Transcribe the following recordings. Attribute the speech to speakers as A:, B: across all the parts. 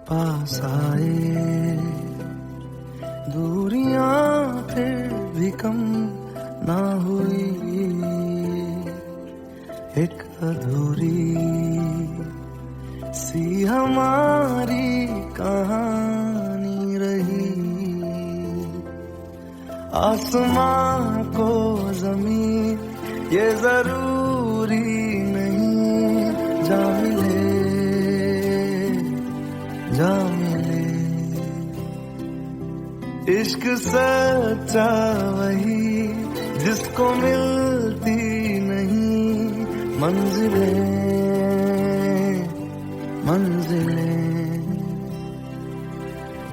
A: पास आए, दूरियां फिर भी कम ना हुई, एक अधूरी सी हमारी कहानी रही। आसमां को जमीन ये जरूरी नहीं, जा मिले जा मिले। इश्क सच्चा वही जिसको मिलती नहीं मंजिलें मंजिलें।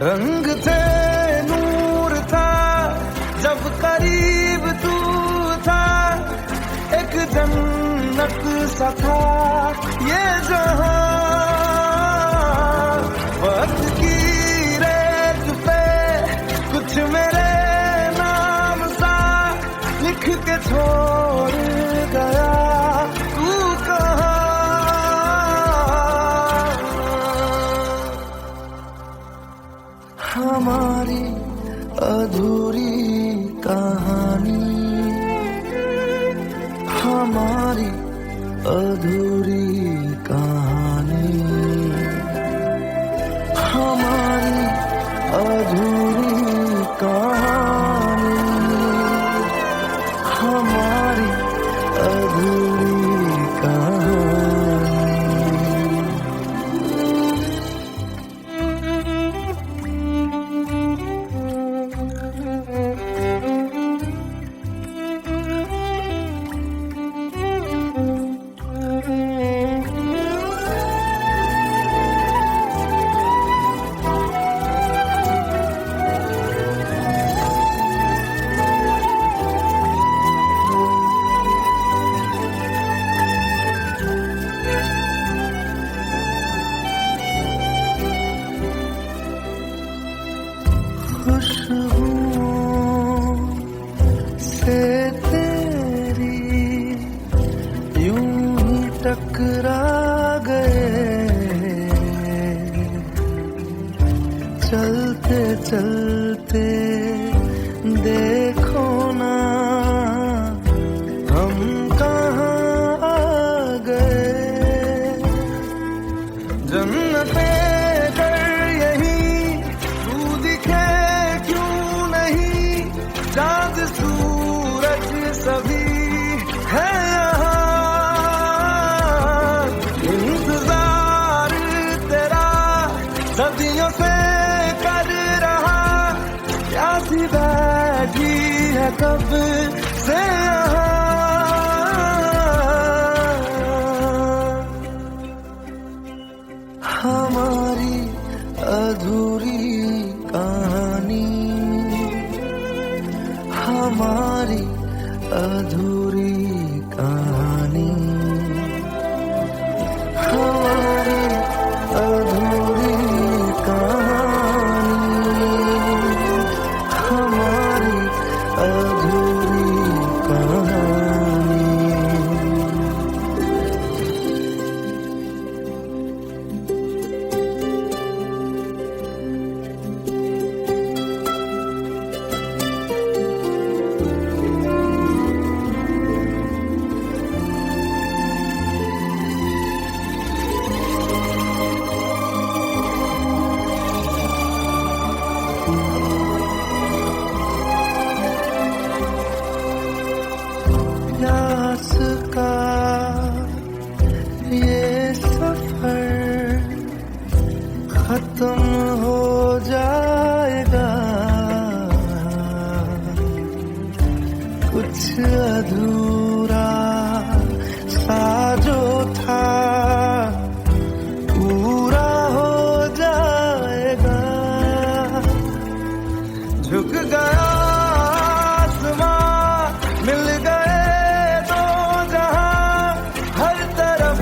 A: रंग थे नूर था जब करीब तू था, एक जन्नत सा था ये जहां। वक्त की रेत पे कुछ मेरे नाम सा लिख के छोड़ गया तू कहाँ। हमारी अधूरी कहानी, हमारी अधूरी कहानी, हमारी अधूरी कहानी, हमारी अधूरी कहानी। खुशबुओं से तेरी यूं ही टकरा गए, चलते चलते देखो ना हम कहाँ आ गए। जन्नते चाँद सूरज सभी है यहाँ, इंतजार तेरा सदियों से कर रहा, प्यासी बैठी है कब से यहाँ। हमारी अधूरी कहानी, हमारी अधूरी कहानी, हमारी अधूरी कहानी, हमारी अधूरी कहानी। प्यास का ये सफर खत्म हो जाएगा, कुछ अधूरा सा जो था पूरा हो जाएगा। झुक गया मिल गए दो जहां, हर तरफ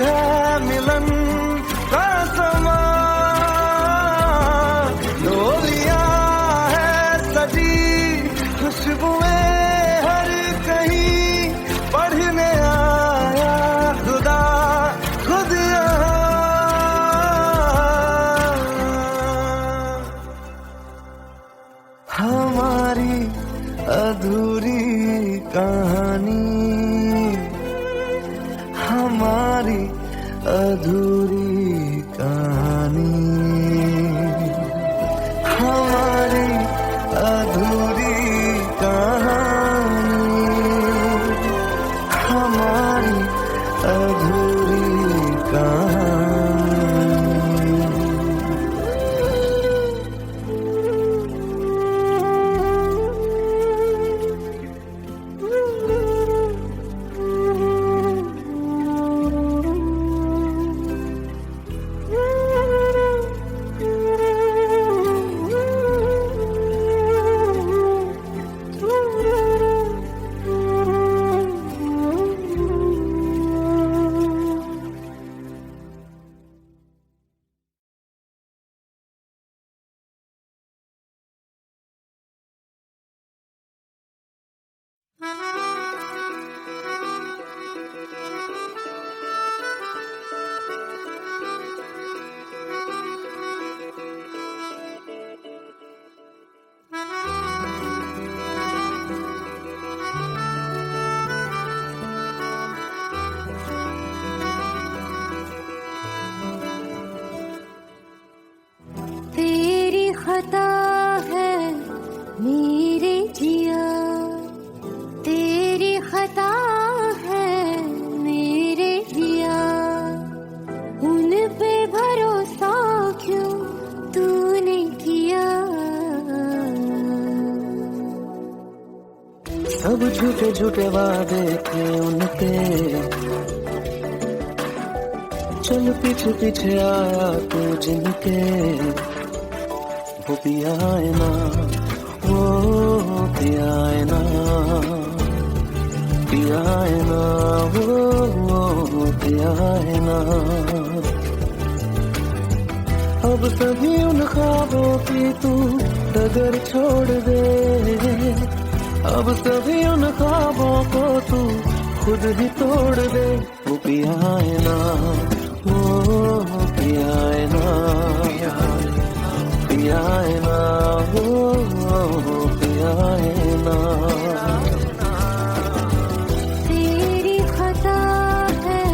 A: है मिलन का समा। डोलियां है सजी खुशबुएं हर कहीं,
B: खता है मेरे जिया, तेरी खता है मेरे जिया, उन पे भरोसा क्यों तूने किया।
A: सब झूठे झूठे वादे थे उनके, चल पीछे पीछे आया तू जिनके, वो पिया है ना, वो पिया है ना, पिया है ना, वो पिया है ना। अब सभी उन ख्वाबों की तू डगर छोड़ दे, अब सभी उन ख्वाबों को तू खुद ही तोड़ दे। वो पिया है ना, वो पिया है ना, पिया है ना, वो पिया है ना।
B: तेरी खता है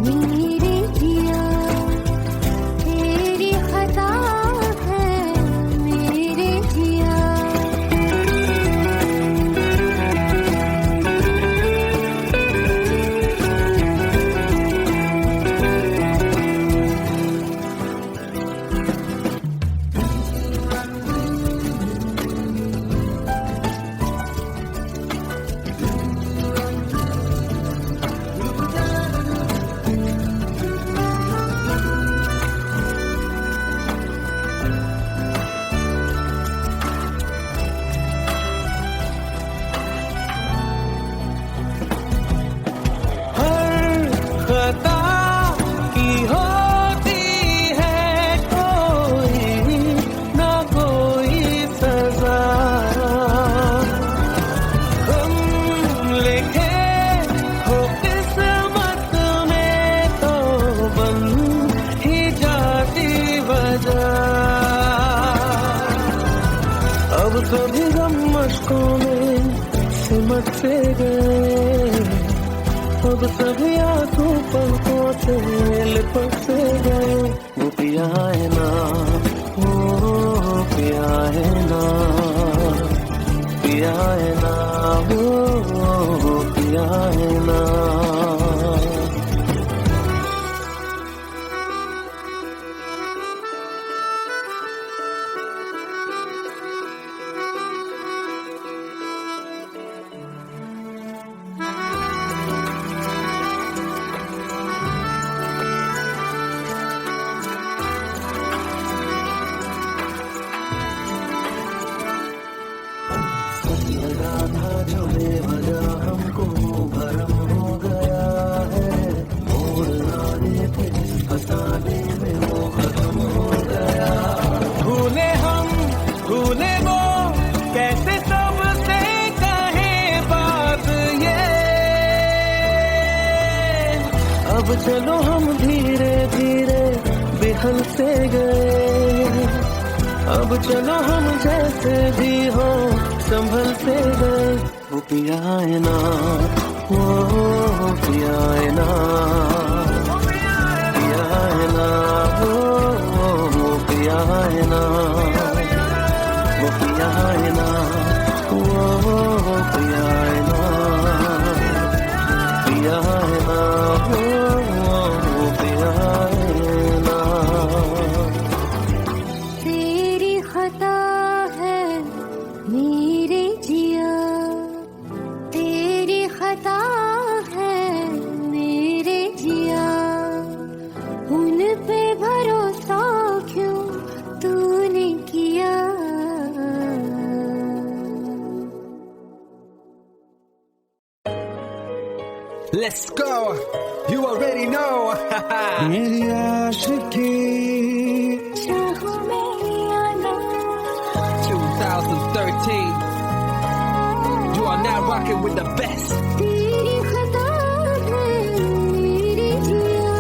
B: मेरे जिया, तेरी खता है मेरे जिया।
A: खता की होती है कोई ना कोई सजा, हम लिखे हो किस्मत में तो बन ही जाती वजह। अब सभी गम मशकों में सिमट से गए, अब सभी आंसू पलकों से लिपट से गए। वो पिया है ना, वो पिया है ना, पिया है ना, वो पिया है ना। लगा था जो बेवजह हमको भरम हो गया है, मोड़ लाने थे फसाने में वो खत्म हो गया। भूले हम भूले वो कैसे सबसे कहे बात ये, अब चलो हम धीरे धीरे बिहल से गए, अब चलो हम जैसे भी हो संभल से गए। वो पिया है ना, वो पिया है ना, पिया है ना, वो पिया है ना, वो पिया है ना, वो पिया है ना, पिया है ना, वो पिया है ना।
B: तेरी खता है मेरे जिया, तेरी खता है मेरे जिया, उन पे भरोसा क्यों तूने किया।
C: Let's go. You already know.
A: मेरी आशिकी
B: चाहो मेरी आना,
C: 2013. You are now rocking with the best.
B: तेरी खता है मेरे जिया।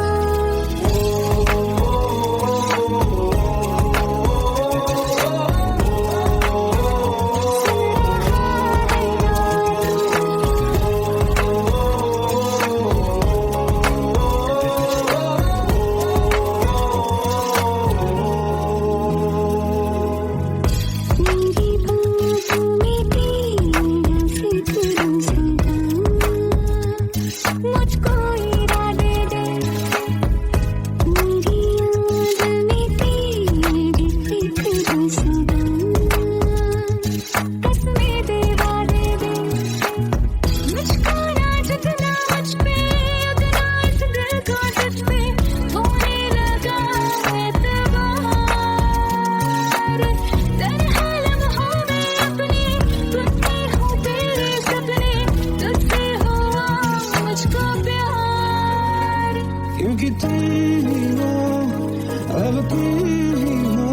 A: तुम ही हो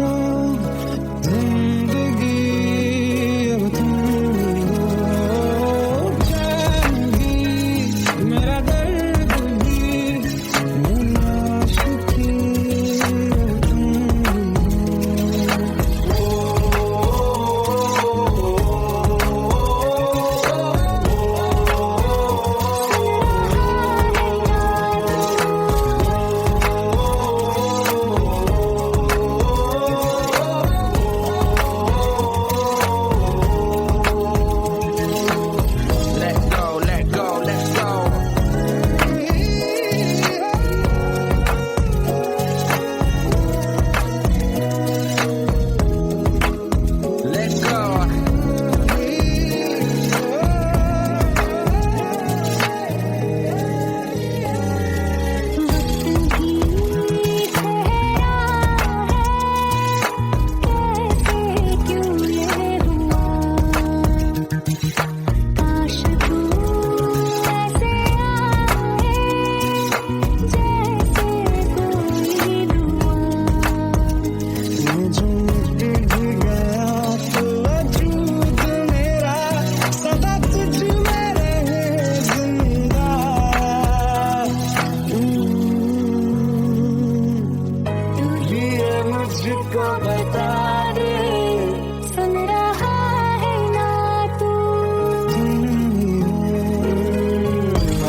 A: जिंदगी, अब तुम ही हो चैन भी, मेरा दर्द भी, मेरी आशिकी, अब तुम
C: Let go, let go, let's go. Let's go.
B: वक्त भी ठहरा है, कैसे क्यों ये हुआ, काश तू ऐसे आए जैसे कोई दुआ।
A: ये जो मिट गया तो वजूद मेरा सदा तुझ में रहे जिंदा। ये मुझको बता दे
B: सुन रहा है ना तू,
A: तुम ही हो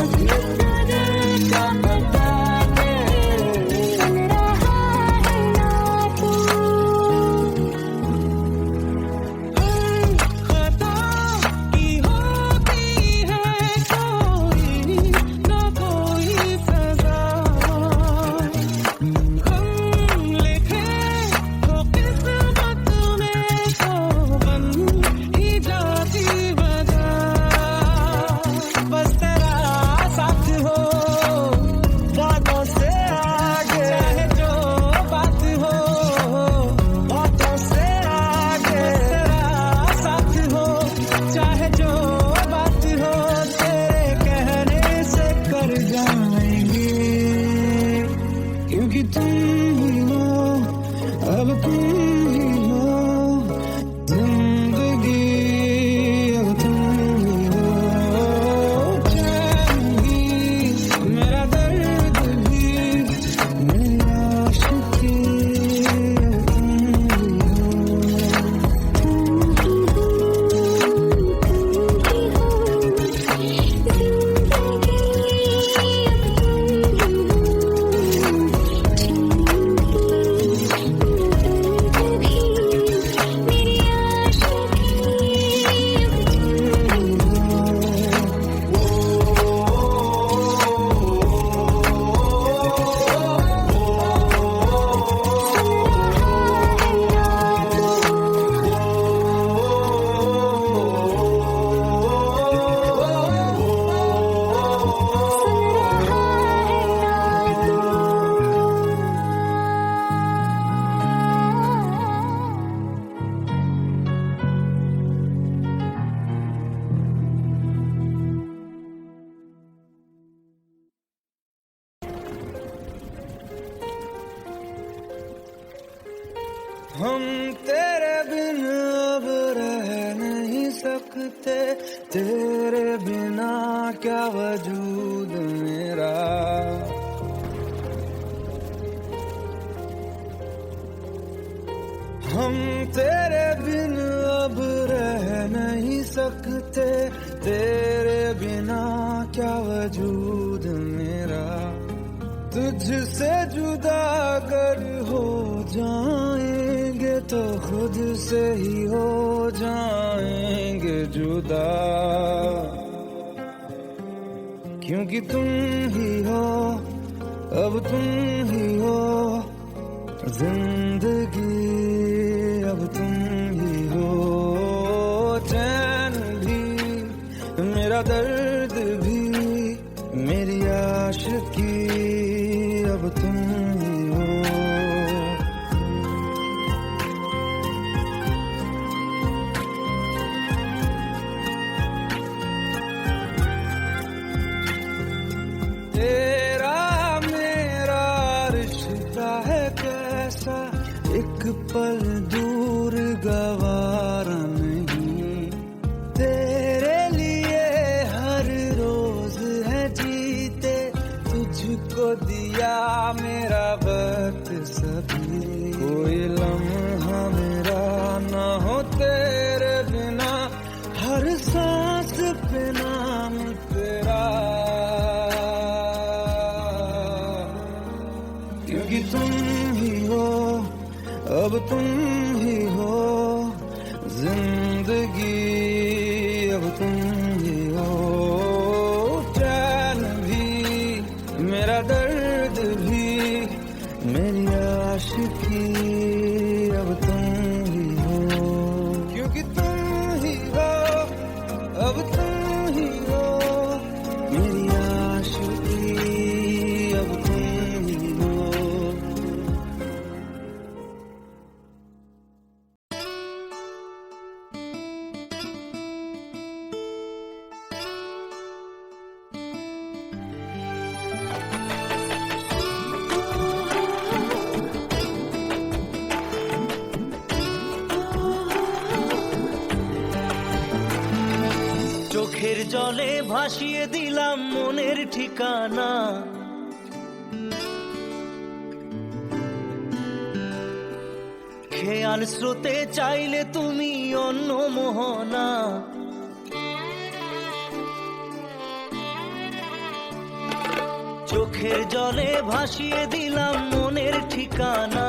B: अपने दिल का बता दे सुन रहा है ना तू।
A: खता की होती है कोई ना कोई सजा, हम लिखे तो किस्मत में तो बन ही जाती वजह। बस तेरा साथ हो बातों से आगे, चाहे जो बात हो बातों से आगे, तेरा साथ हो चाहे जो बात हो, तेरे कहने से कर जाएंगे, क्योंकि तुम ही हो अब तुम ही हो जिंदगी, अब तुम ही हो चैन भी, मेरा दर्द भी, मेरी आशिकी, अब तुम ही हो हम तेरे बिन अब रह नहीं सकते, तेरे बिना क्या वजूद मेरा। हम तेरे बिन अब रह नहीं सकते, तेरे बिना क्या वजूद मेरा। तुझसे जुदा अगर हो जाएंगे तो खुद से ही हो जाएंगे जुदा, क्योंकि तुम ही हो अब तुम ही हो जिंदगी, अब तुम ही हो चैन भी, मेरा दर्द भी, मेरी आशिकी, अब तुम ही हो। तेरा मेरा रिश्ता है कैसा, ऐसा एक पल दूर गवारा नहीं, तेरे लिए हर रोज है जीते, तुझको दिया मेरा वक्त सभी, कोई लम्हा मेरा ना हो तेरे बिना, हर सांस पे नाम तेरा, क्योंकि तुम ही हो, अब तुम ही हो जिंदगी, अब तुम ही हो चैन भी, मेरा दर्द भी, मेरी आशिकी, अब तुम ही हो, क्योंकि तुम ही हो, अब तुम ही हो मेरी आशिकी, अब तुम ही हो।
D: চোখের জলে ভাসিয়ে দিলাম মনের ঠিকানা, খেয়াল স্রোতে চাইলে তুমি অন্য মোহনা, চোখের জলে ভাসিয়ে দিলাম মনের ঠিকানা,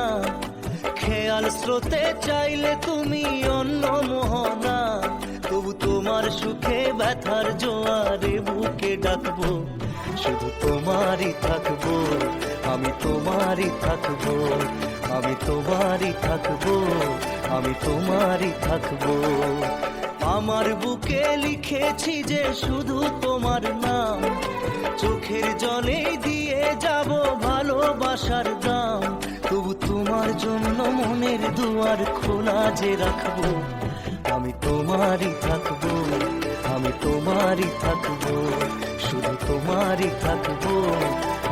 D: খেয়াল স্রোতে চাইলে তুমি অন্য মোহনা, তবু তোমার সুখে ব্যথার জোয়ারে বুকে ডাকবো, শুধু তোমারই থাকবো, আমি তোমারই থাকবো, আমি তোমারই থাকবো, আমি তোমারই থাকবো। আমার বুকে লিখেছি যে শুধু তোমার নাম, চোখের জলে দিয়ে যাব ভালোবাসার দাম, তবু তোমার জন্য মনের দুয়ার খোলা যে রাখবো, আমি তোমারই থাকবো, আমি তোমারই থাকবো, শুধু তোমারই থাকবো,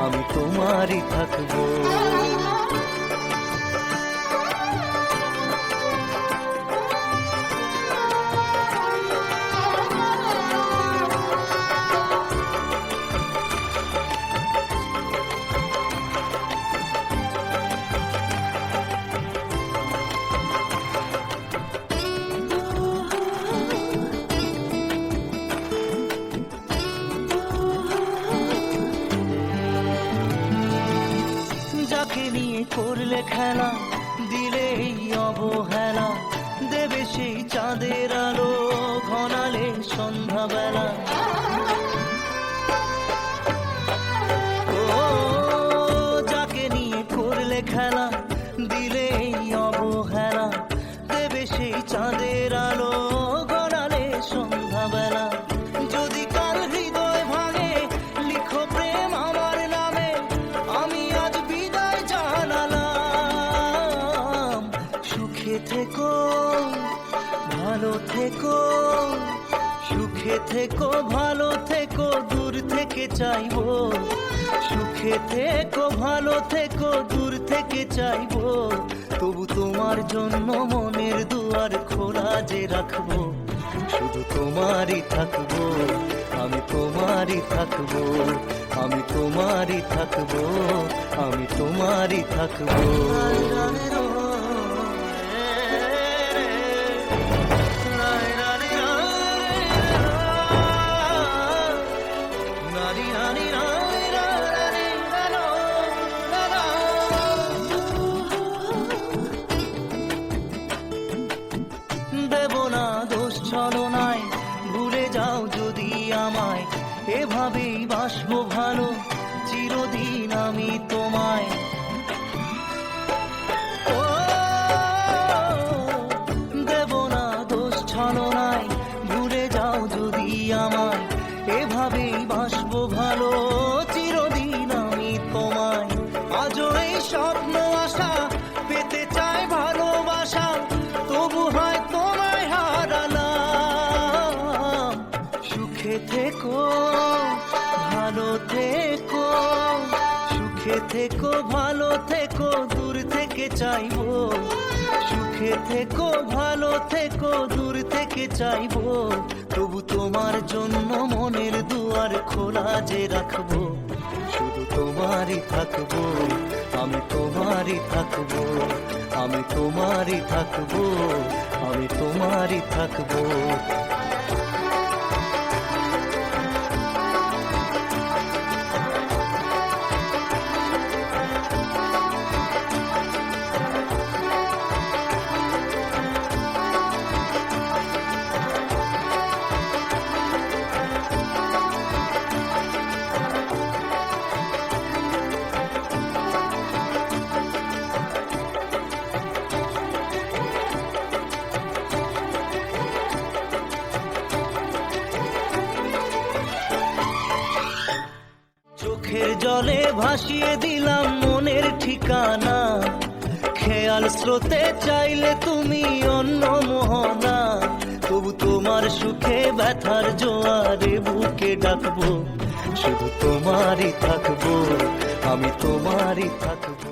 D: আমি তোমারই থাকবো। যাকে নিয়ে করলে খেলা, দিলে এই অবহেলা, দেবে সেই চাঁদের আলো ঘনালে সন্ধ্যাবেলা, ও যাকে নিয়ে করলে খেলা, দিলে এই অবহেলা, দেবে সেই চাঁদের আলো ঘনালে সন্ধ্যাবেলা, যদি কাল হৃদয় ভাঙে লিখো প্রেম আমার নামে, আমি আজ বিদায় জানালাম, সুখে থেকো ভালো থেকো, সুখে থেকো ভালো থেকো, দূর থেকে চাইবো, সুখে থেকো ভালো থেকো, দূর থেকে চাইবো, তবু তোমার জন্য মনের দুয়ার খোলা যে রাখবো, শুধু তোমারই থাকবো, আমি তোমারই থাকবো, আমি তোমারই থাকবো, আমি তোমারই থাকবো। দেব না দোষ ছলনায়, ভুলে যাও যদি আমায়, এভাবেই বাসবো ভালো চিরদিন আমি তোমায়, ও দেব না দোষ ছলনায়, ভুলে যাও যদি আমায়, এভাবেই বাসবো ভালো চিরদিন আমি তোমায়, আজও এই স্বপ্ন আশা পেতে চাই ভালোবাসা, তবু হয় তোমায় হারালাম, সুখে থেকো ভালো থেকো, সুখে থেকো ভালো থেকো, দূর থেকে থেকে চাইবো, সুখে থেকো ভালো থেকো দূর থেকে চাইবো, তবু তোমার জন্য মনের দুয়ার খোলা যে রাখবো, শুধু তোমারই থাকবো, আমি তোমারই থাকবো, আমি তোমারই থাকবো, আমি তোমারই থাকবো। চোখের জলে ভাসিয়ে দিলাম মনের ঠিকানা, খেয়াল স্রোতে চাইলে তুমি অন্য মোহনা, তবু তোমার সুখে ব্যথার জোয়ারে বুকে ডাকবো, শুধু তোমারই থাকবো, আমি তোমারই থাকবো।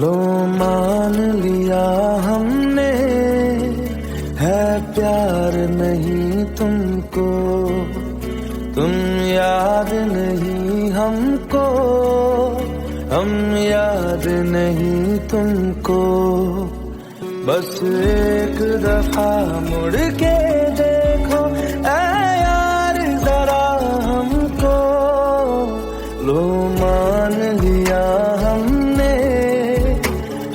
A: लो मान लिया हमने है प्यार नहीं तुमको, तुम याद नहीं हमको, हम याद नहीं तुमको, बस एक दफा मुड़ के देखो ऐ यार जरा हमको, लो मान लिया हमने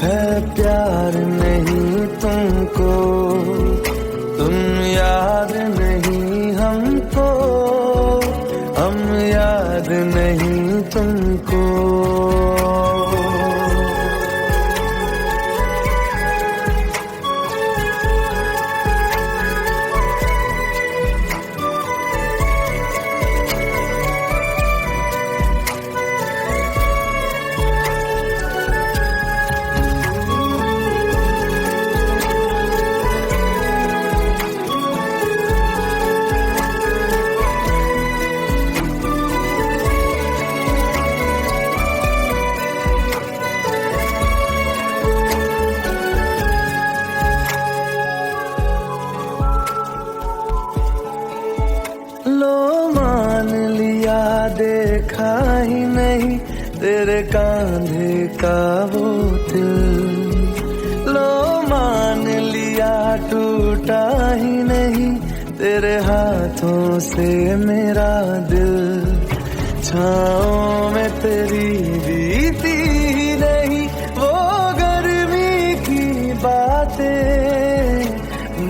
A: है प्यार नहीं तुमको, तुम याद नहीं हमको, हम याद नहीं तुमको। लो मान लिया देखा ही नहीं तेरे कांधे का वो दिल, लो मान लिया टूटा ही नहीं तेरे हाथों से मेरा दिल, छाँव में तेरी बीती ही नहीं वो गर्मी की बातें,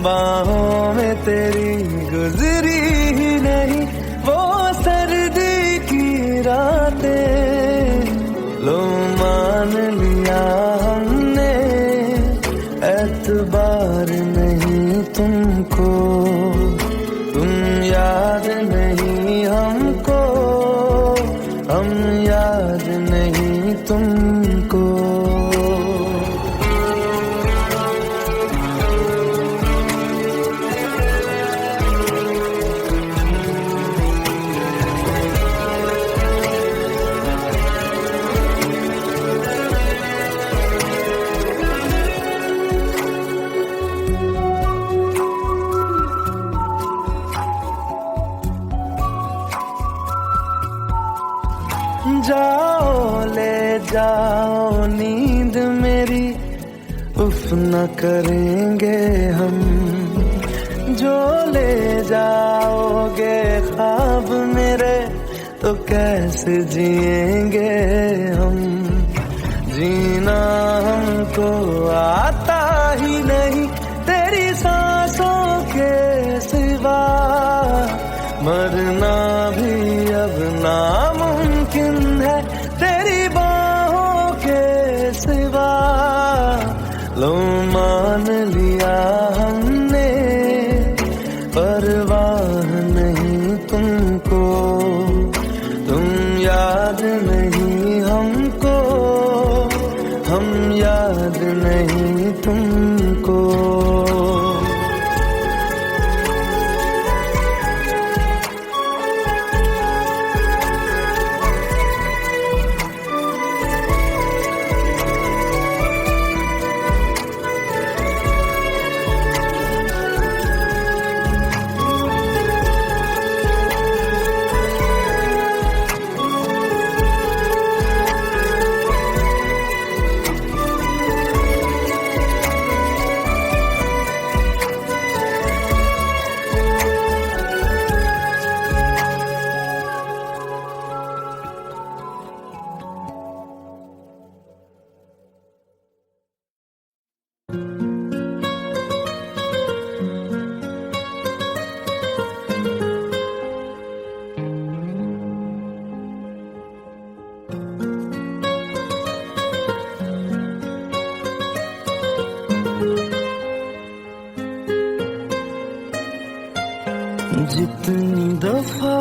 A: बाहों में तेरी गुजरी ही नहीं वो सर्दी की रातें, लो मान लिया हमने एतबार नहीं तुमको, तुम याद नहीं हमको, हम याद नहीं तुमको। जाओ ले जाओ नींद मेरी, उफ न करेंगे हम, जो ले जाओगे ख्वाब मेरे तो कैसे जिएंगे हम, जीना हमको आता ही नहीं तेरी सांसों के सिवा, मरना भी अब नामुमकिन है तेरी बाहों के सिवा। लो मान लिया हमने परवाह नहीं तुमको, तुम याद नहीं हमको, हम याद नहीं तुमको। जितनी दफा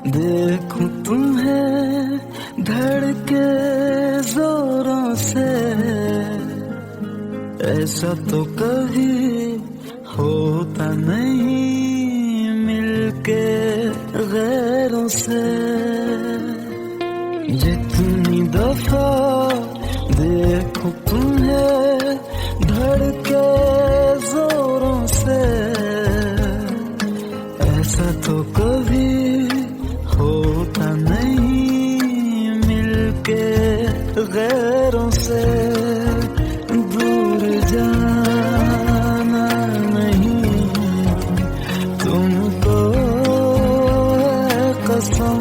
A: देखूं तुम्हें धड़के जोरों से, ऐसा तो कभी होता नहीं मिलके गैरों से। जितनी दफा देखूं तुम्हें धड़के जोरों से, ऐसा तो कभी होता नहीं मिलके गैरों से। दूर जाना नहीं तुमको है कसम,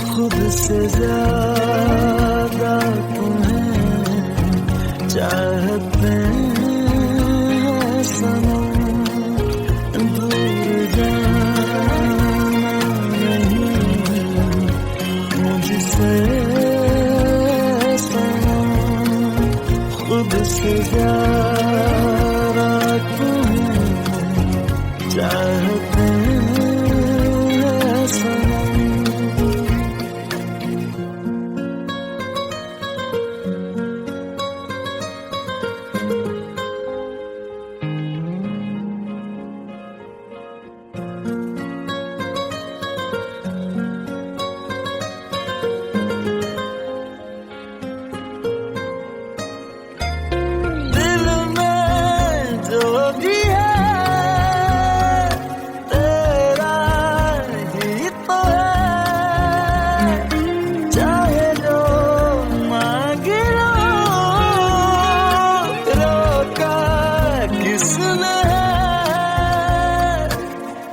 A: खुद से ज्यादा तुम्हें चाहते हैं सनम। खुद से ज्यादा तुम्हें चाहते हैं सनम।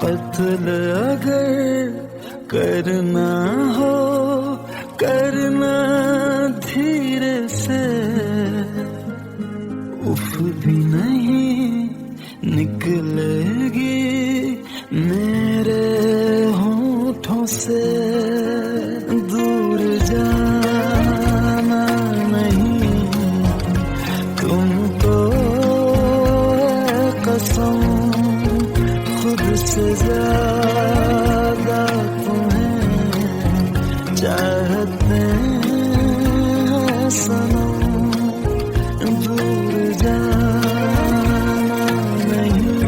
A: कत्ल अगर करना हो करना धीरे से, उफ भी नहीं निकलेगी मेरे होठों से। दूर जाना नहीं तुमको है कसम, खुद से ज्यादा तुम्हें चाहते हैं सनम। दूर जाना नहीं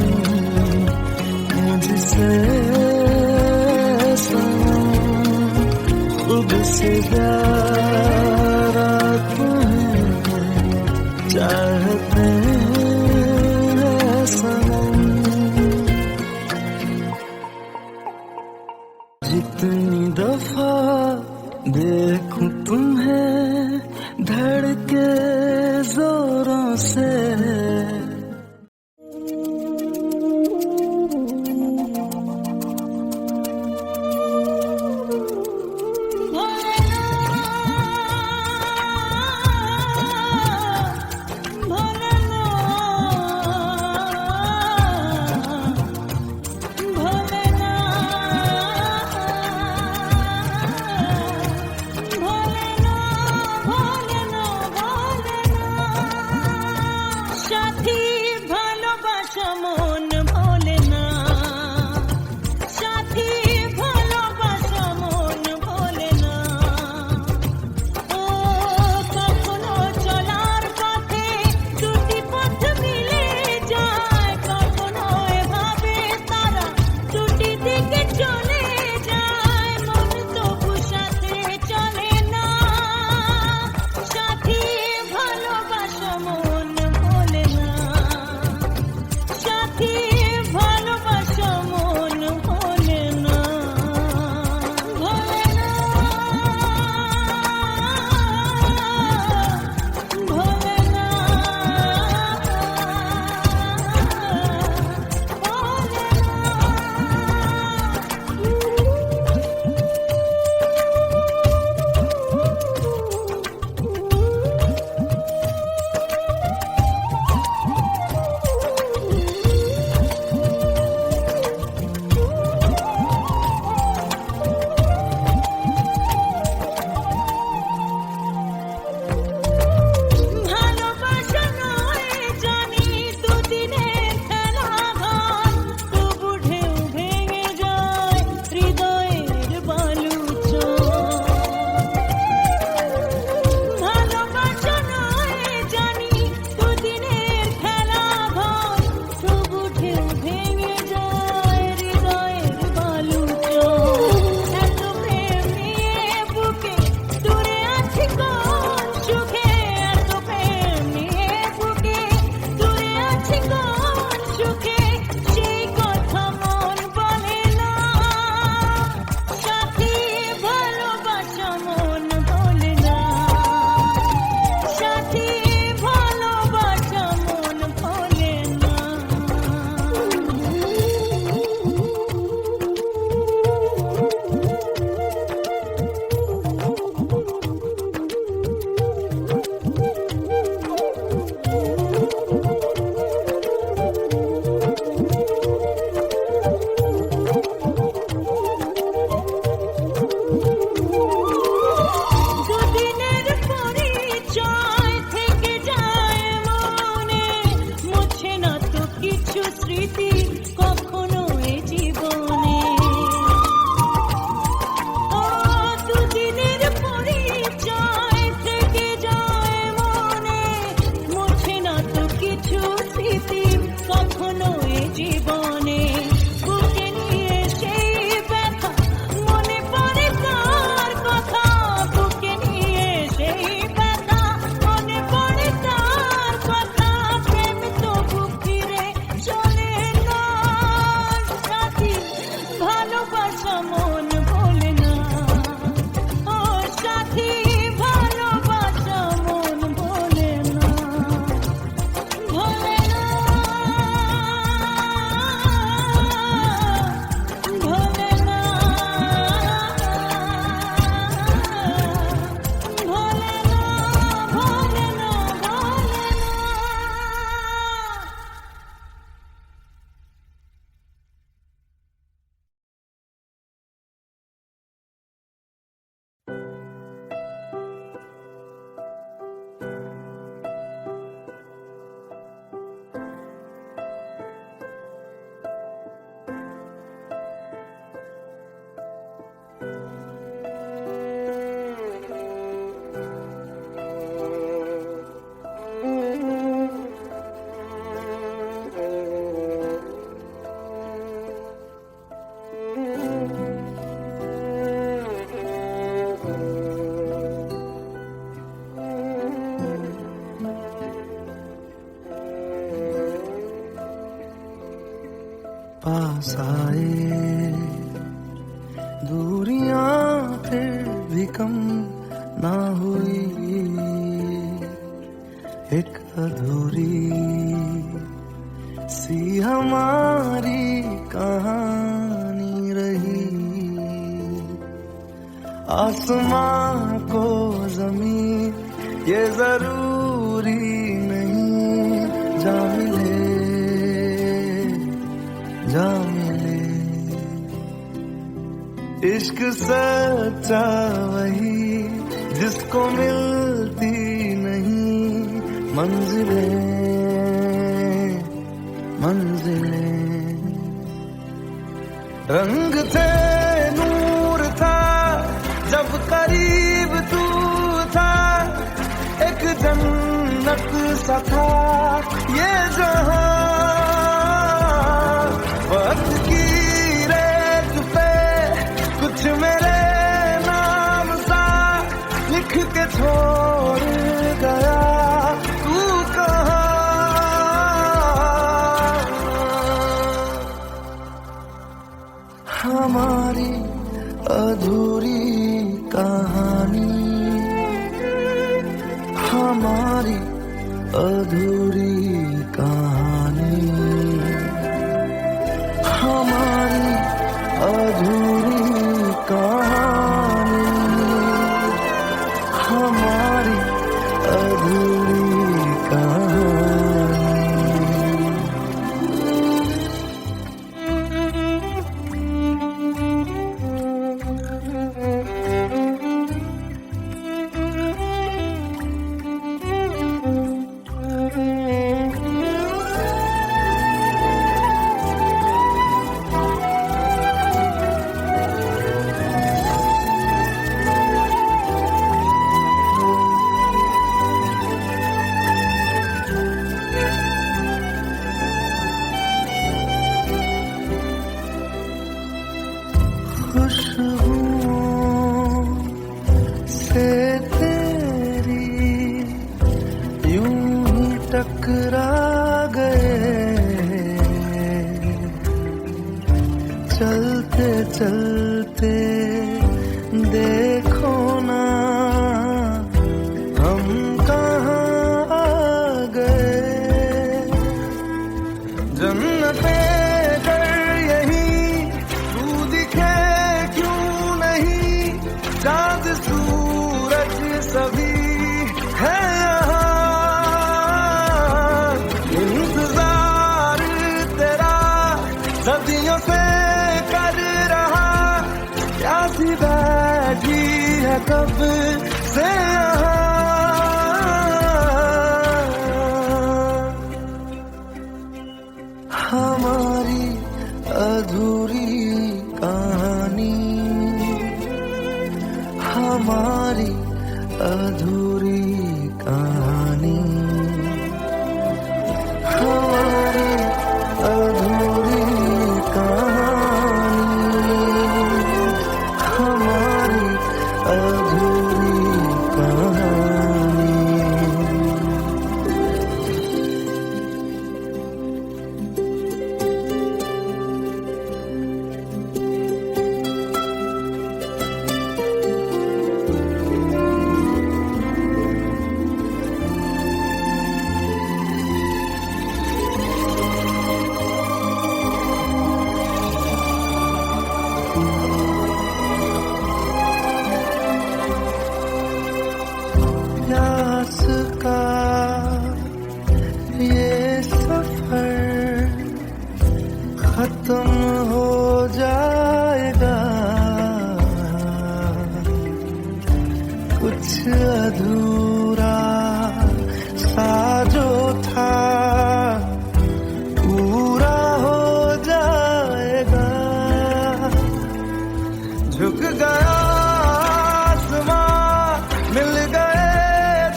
A: मुझसे सनम, खुद से ज्यादा तुम्हें चाहते हैं सनम। जितनी दफा देखूं तुम्हें धड़के जोरों से,
B: भोलेनाथ
A: पास आए, दूरियां फिर भी कम ना हुई, एक अधूरी सी हमारी कहानी रही। आसमां को जमीन ये जरूरी नहीं, जा मिले जा मिले। इश्क सच्चा वही जिसको मिलती नहीं मंजिलें मंजिलें। रंग थे नूर था जब करीब तू था, एक जन्नत सा था ये जहां। वक्त की रेत पे कुछ मेरे नाम सा लिख के छोड़ गया तू कहाँ। हमारी अधूरी कहानी, हमारी अधूरी कहानी, हमारी अधूरी कहानी, हमारी अधूरी कहानी। खुशबुओं से तेरी यूं ही टकरा गए, चलते चलते देखो ना हम कहाँ आ गए। जन्नते चाँद सूरज सभी है यहाँ, इंतजार तेरा सदियों से कर रहा, प्यासी बैठी है कब से यहाँ। हमारी अधूरी कहानी, हमारी अधूरी कहानी, हमारी अधूरी कहानी, हमारी अधूरी कहानी। प्यास का ये सफर खत्म हो जाएगा, कुछ अधूरा सा जो था पूरा हो जाएगा। झुक गया आसमां, मिल गए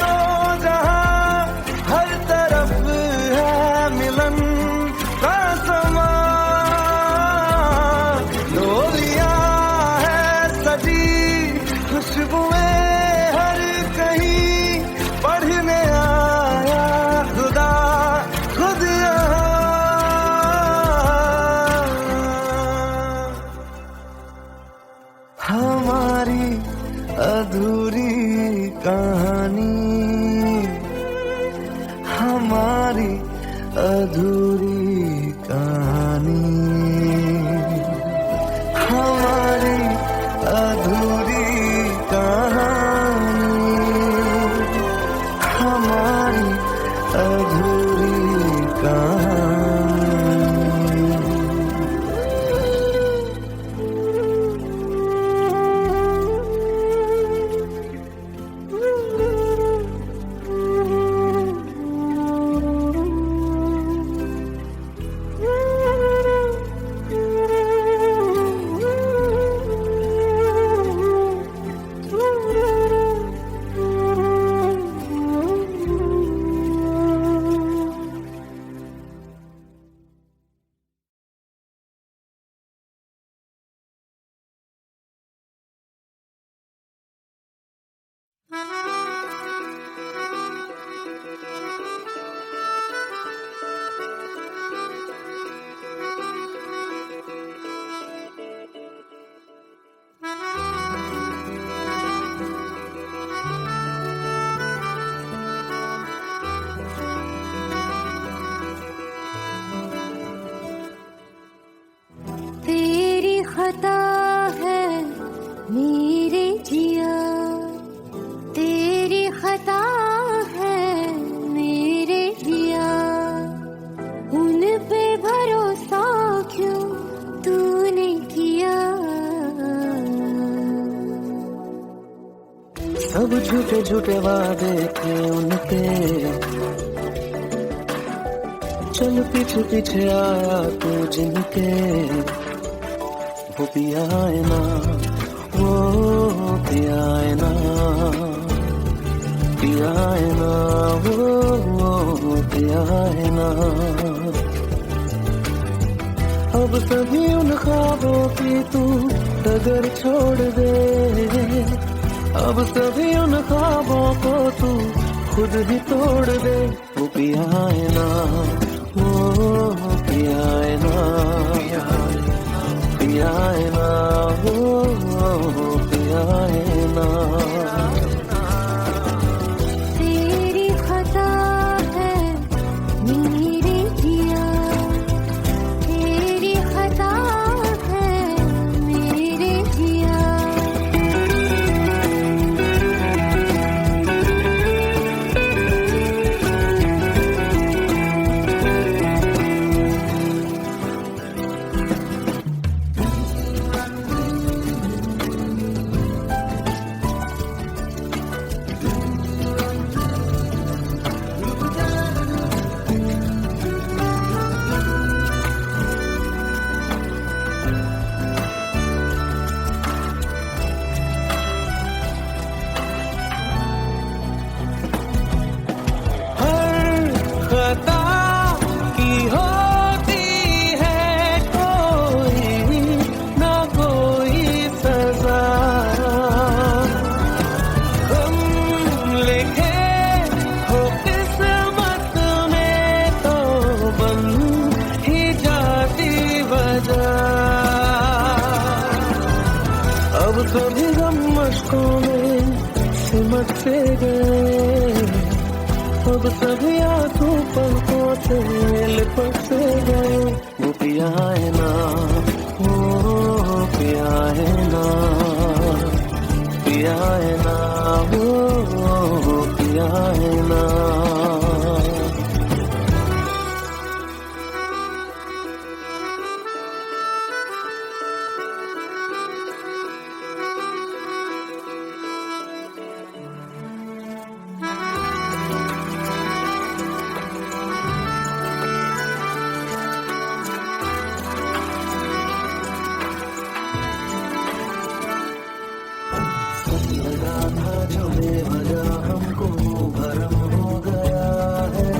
A: दो जहां, हर तरफ है मिलन का समा। अधूरी कहानी, हमारी अधूरी कहानी, हमारी अधूरी कहानी।
B: तेरी खता है मेरे जिया, तेरी खता है मेरे जिया, उन पे भरोसा क्यों तूने किया।
A: सब झूठे झूठे वादे थे उनके, चल पीछे पीछे आया तू जिनके, वो पिया है ना, वो पिया है ना, पिया है ना, वो पिया है ना। अब सभी उन ख्वाबों की तू डगर छोड़ दे, अब सभी उन ख्वाबों को तू खुद ही तोड़ दे। वो पिया है ना, वो पिया है ना, पिया है ना, वो पिया है ना।
B: तेरी खता है मेरे जिया, तेरी खता है मेरे जिया। अब सभी गम मशकों में सिमट से गए, अब सभी आंसू पलकों से लिपट से गए। वो पिया है ना, वो पिया है ना, पिया है ना, वो पिया है ना। लगा था जो बेवजह हमको भरम हो गया है,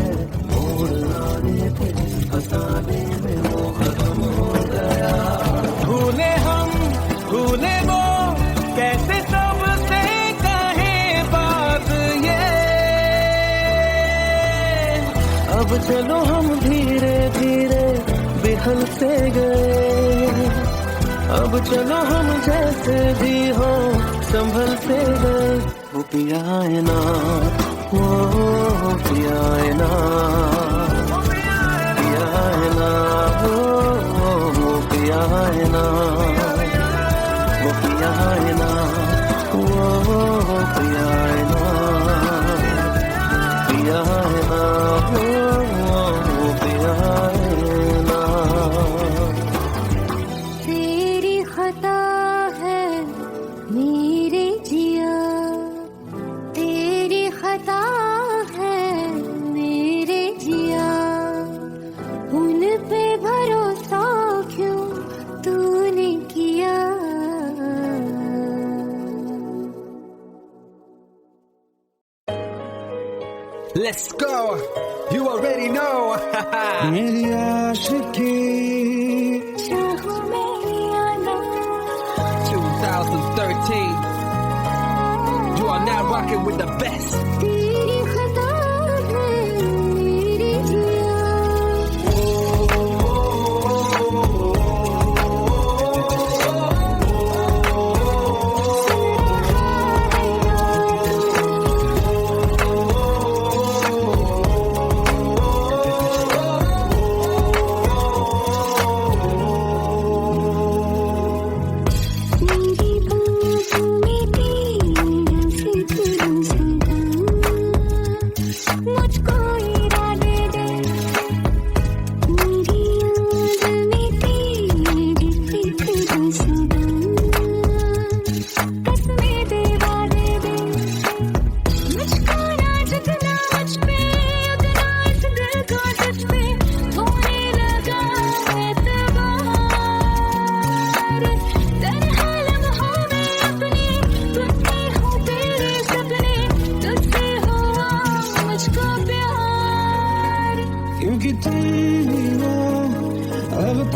B: मोड़ आने थे जिस फसाने में वो खत्म हो गया।
D: भूले हम भूले वो, कैसे सबसे कहे बात ये।
A: अब चलो हम धीरे धीरे बिहल से गए, अब चलो हम जैसे भी हो संभल से गए। वो पिया है ना, वो पिया है ना,
C: Let's go. You already know.
B: मेरी आशिकी
C: 2013. You are now rocking with the best.
B: क्योंकि तेरी वो अब